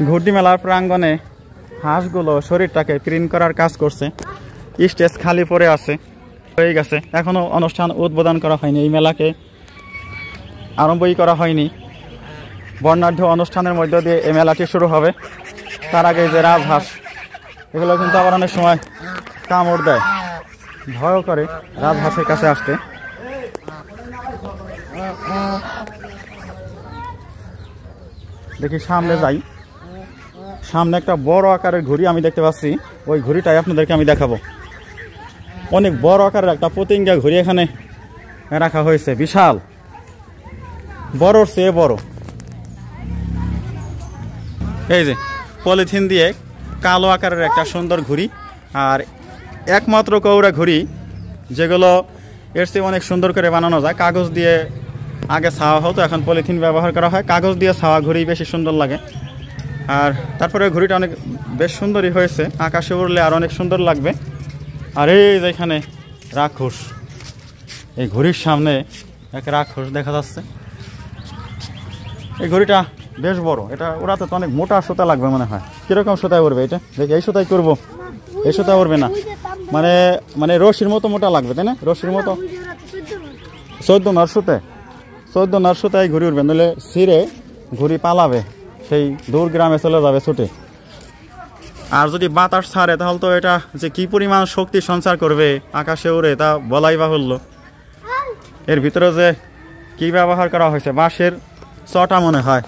ঘুরটি মেলার প্রাঙ্গণে হাঁসগুলো শরীরটাকে প্রিন্ট করার কাজ করছে। স্টেজ খালি পড়ে আছে, হয়ে গেছে, এখনো অনুষ্ঠান উদ্বোধন করা হয়নি। এই মেলাকে আরম্ভই করা হয়নি। বর্ণাঢ্য অনুষ্ঠানের মধ্য দিয়ে এই মেলাটি শুরু হবে। তার আগে যে রাজহাঁস, এগুলো কিন্তু আবার অনেক সময় কামড় দেয়, ভয় করে রাজহাঁসের কাছে আসতে। দেখি সামনে যাই, সামনে একটা বড় আকারের ঘুড়ি আমি দেখতে পাচ্ছি। ওই ঘুড়িটাই আপনাদেরকে আমি দেখাবো। অনেক বড় আকারের একটা পতিঙ্গা ঘুড়ি এখানে রাখা হয়েছে, বিশাল, বড়র চেয়ে বড়। এই যে পলিথিন দিয়ে কালো আকারের একটা সুন্দর ঘুড়ি, আর একমাত্র কৌড়া ঘুড়ি যেগুলো এর চেয়ে অনেক সুন্দর করে বানানো যায়। কাগজ দিয়ে আগে ছাওয়া হতো, এখন পলিথিন ব্যবহার করা হয়। কাগজ দিয়ে ছাওয়া ঘুড়ি বেশি সুন্দর লাগে। আর তারপরে ঘুড়িটা অনেক বেশ সুন্দরই হয়েছে, আকাশে উড়লে আর অনেক সুন্দর লাগবে। আর এই যেখানে রাক্ষস, এই ঘুড়ির সামনে এক রাক্ষস দেখা যাচ্ছে। এই ঘুড়িটা বেশ বড়, এটা ওড়াতে তো অনেক মোটা সুতা লাগবে মনে হয়। কিরকম সুতায় উড়বে এটা? দেখি, এই সুতায় করবো, এই সুতায় উড়বে না, মানে মানে রশির মতো মোটা লাগবে, তাই না? রশির মতো 14 নরসুতে, 14 নরসুতায় ঘুড়ি উঠবে, নইলে ছিঁড়ে ঘুড়ি পালাবে, সেই দূর গ্রামে চলে যাবে ছুটে। আর যদি বাতাস ছাড়ে তাহলে তো এটা যে কি পরিমাণ শক্তি সঞ্চার করবে আকাশে উড়ে, তা বলাই বাহুল্য। এর ভিতরে যে কি ব্যবহার করা হয়েছে, বাঁশের চটা মনে হয়,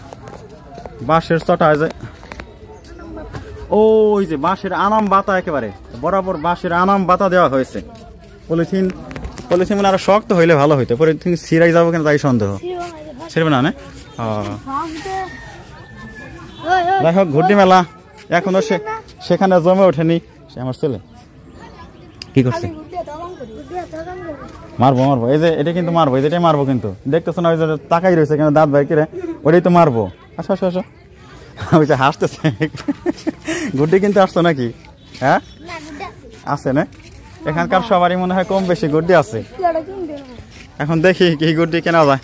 বাঁশের চটা। যে ওই যে বাঁশের আনাম বাতা, একেবারে বরাবর বাঁশের আনাম বাতা দেওয়া হয়েছে। পলিথিন মানে আরো শক্ত হইলে ভালো হইতো, পলিথিন ছিঁড়াই যাবো কিনা তাই সন্দেহ। ছিঁড়বে না? যাই হোক, ঘুরটি মেলা এখনো সেখানে জমে ওঠেনি। আমার ছেলে কি করছে? মারবো, এই যে এটা কিন্তু মারবো, এটাই মারবো, কিন্তু দেখতেছো না ওই যে তাকাই রয়েছে কেন, দাঁত বাইর করে, ওটাই তো মারবো। আসো আসো আসো, ওই যে হাসতেছে। গুড্ডি কিন্তু আসছো নাকি? হ্যাঁ আছে না? এখানকার সবারই মনে হয় কম বেশি গুড্ডি আছে। এখন দেখি কি গুড্ডি কেনা যায়।